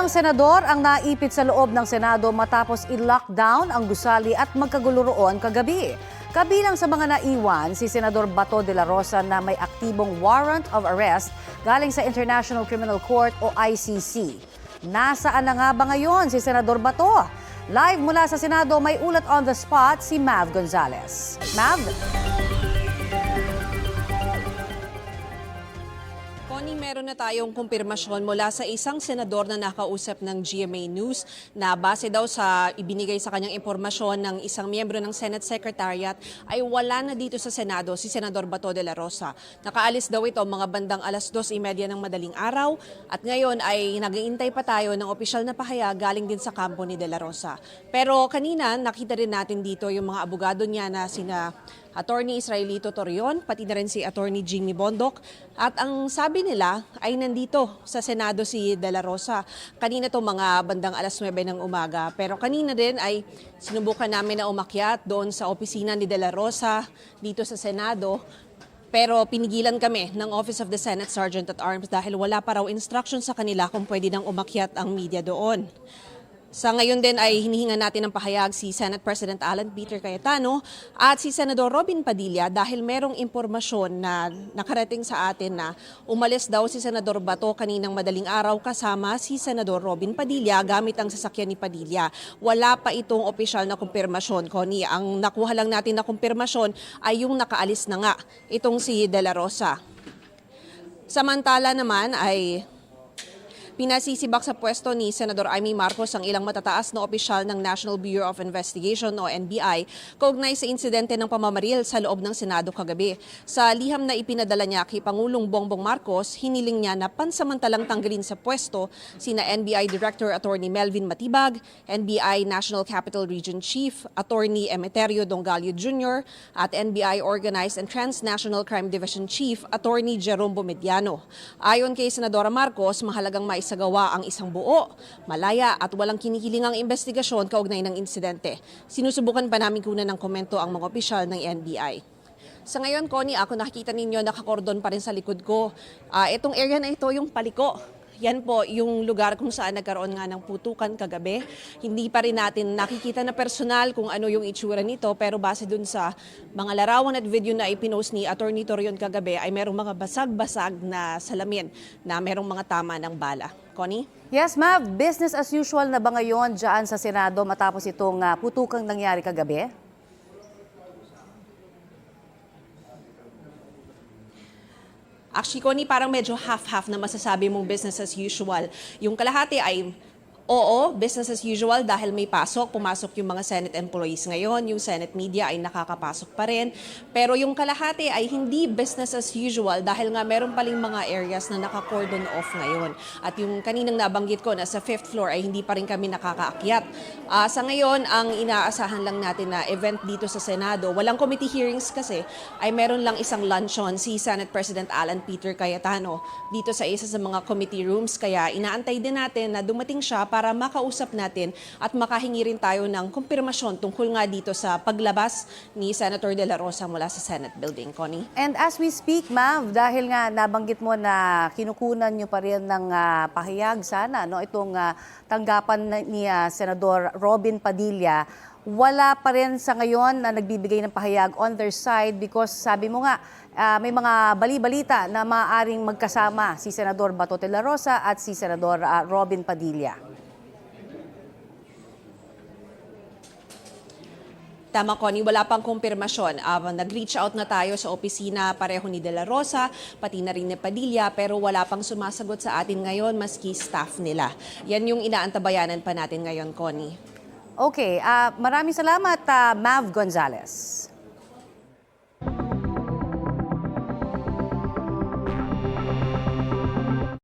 Ilang senador ang naipit sa loob ng Senado matapos i-lockdown ang gusali at magkagulo roon kagabi. Kabilang sa mga naiwan si Senador Bato de la Rosa na may aktibong warrant of arrest galing sa International Criminal Court o ICC. Nasaan na nga ba ngayon si Senador Bato? Live mula sa Senado, may ulat on the spot si Mav Gonzalez. Mav? Connie, meron na tayong kumpirmasyon mula sa isang senador na nakausap ng GMA News na base daw sa ibinigay sa kanyang impormasyon ng isang miyembro ng Senate Secretariat ay wala na dito sa Senado si Senador Bato de la Rosa. Nakaalis daw ito mga bandang 2:30 ng madaling araw at ngayon ay nag-iintay pa tayo ng opisyal na pahayag galing din sa kampo ni de la Rosa. Pero kanina nakita rin natin dito yung mga abogado niya na sina Attorney Israelito Torion, pati na rin si Attorney Jimmy Bondoc. At ang sabi nila ay nandito sa Senado si De La Rosa. Kanina to mga bandang 9:00 ng umaga. Pero kanina din ay sinubukan namin na umakyat doon sa opisina ni De La Rosa dito sa Senado. Pero pinigilan kami ng Office of the Senate Sergeant at Arms dahil wala pa raw instruction sa kanila kung pwede nang umakyat ang media doon. Sa ngayon din ay hinihinga natin ng pahayag si Senate President Alan Peter Cayetano at si Senador Robin Padilla dahil merong impormasyon na nakarating sa atin na umalis daw si Senador Bato kaninang madaling araw kasama si Senador Robin Padilla gamit ang sasakyan ni Padilla. Wala pa itong opisyal na kumpirmasyon, Connie. Ang nakuha lang natin na kumpirmasyon ay yung nakaalis na nga itong si De La Rosa. Samantala naman ay pinasisibak sa pwesto ni Senador Amy Marcos ang ilang matataas na opisyal ng National Bureau of Investigation o NBI kaugnay sa insidente ng pamamaril sa loob ng Senado kagabi. Sa liham na ipinadala niya kay Pangulong Bongbong Marcos, hiniling niya na pansamantalang tanggalin sa pwesto sina NBI Director Attorney Melvin Matibag, NBI National Capital Region Chief Attorney Emeterio Dongalio Jr. at NBI Organized and Transnational Crime Division Chief Attorney Jerome Bomediano. Ayon kay Senadora Marcos, mahalagang maisagawa ang isang buo, malaya at walang kinikilingang investigasyon kaugnay ng insidente. Sinusubukan pa namin kunan ng komento ang mga opisyal ng NBI. Sa ngayon, Connie, ako nakikita ninyo nakakordon pa rin sa likod ko. Itong area na ito yung Paliko. Yan po yung lugar kung saan nagkaroon nga ng putukan kagabi. Hindi pa rin natin nakikita na personal kung ano yung itsura nito pero base dun sa mga larawan at video na ipinost ni Attorney Torion kagabi ay merong mga basag-basag na salamin na merong mga tama ng bala. Connie? Yes, Mav. Business as usual na ba ngayon dyan sa Senado matapos itong putukang nangyari kagabi? Actually, Connie, parang medyo half-half na masasabi mong business as usual. Yung kalahati ay oo, business as usual dahil may pumasok yung mga Senate employees ngayon, yung Senate media ay nakakapasok pa rin. Pero yung kalahati ay hindi business as usual dahil nga meron paling mga areas na naka-cordon off ngayon. At yung kaninang nabanggit ko na sa 5th floor ay hindi pa rin kami nakakaakyat. Sa ngayon, ang inaasahan lang natin na event dito sa Senado, walang committee hearings kasi, ay meron lang isang luncheon si Senate President Alan Peter Cayetano dito sa isa sa mga committee rooms. Kaya inaantay din natin na dumating siya para makausap natin at makahingi rin tayo ng kumpirmasyon tungkol nga dito sa paglabas ni Senator De La Rosa mula sa Senate building, Connie. And as we speak, Mav, dahil nga nabanggit mo na kinukunan nyo pa rin ng pahayag sana, no, itong tanggapan ni Senador Robin Padilla, wala pa rin sa ngayon na nagbibigay ng pahayag on their side because sabi mo nga, may mga bali-balita na maaaring magkasama si Senador Bato de la Rosa at si Senador Robin Padilla. Tama, Connie, wala pang kumpirmasyon. Nag-reach out na tayo sa opisina pareho ni De La Rosa, pati na rin ni Padilla, pero wala pang sumasagot sa atin ngayon maski staff nila. Yan yung inaantabayanan pa natin ngayon, Connie. Okay, maraming salamat, Mav Gonzalez.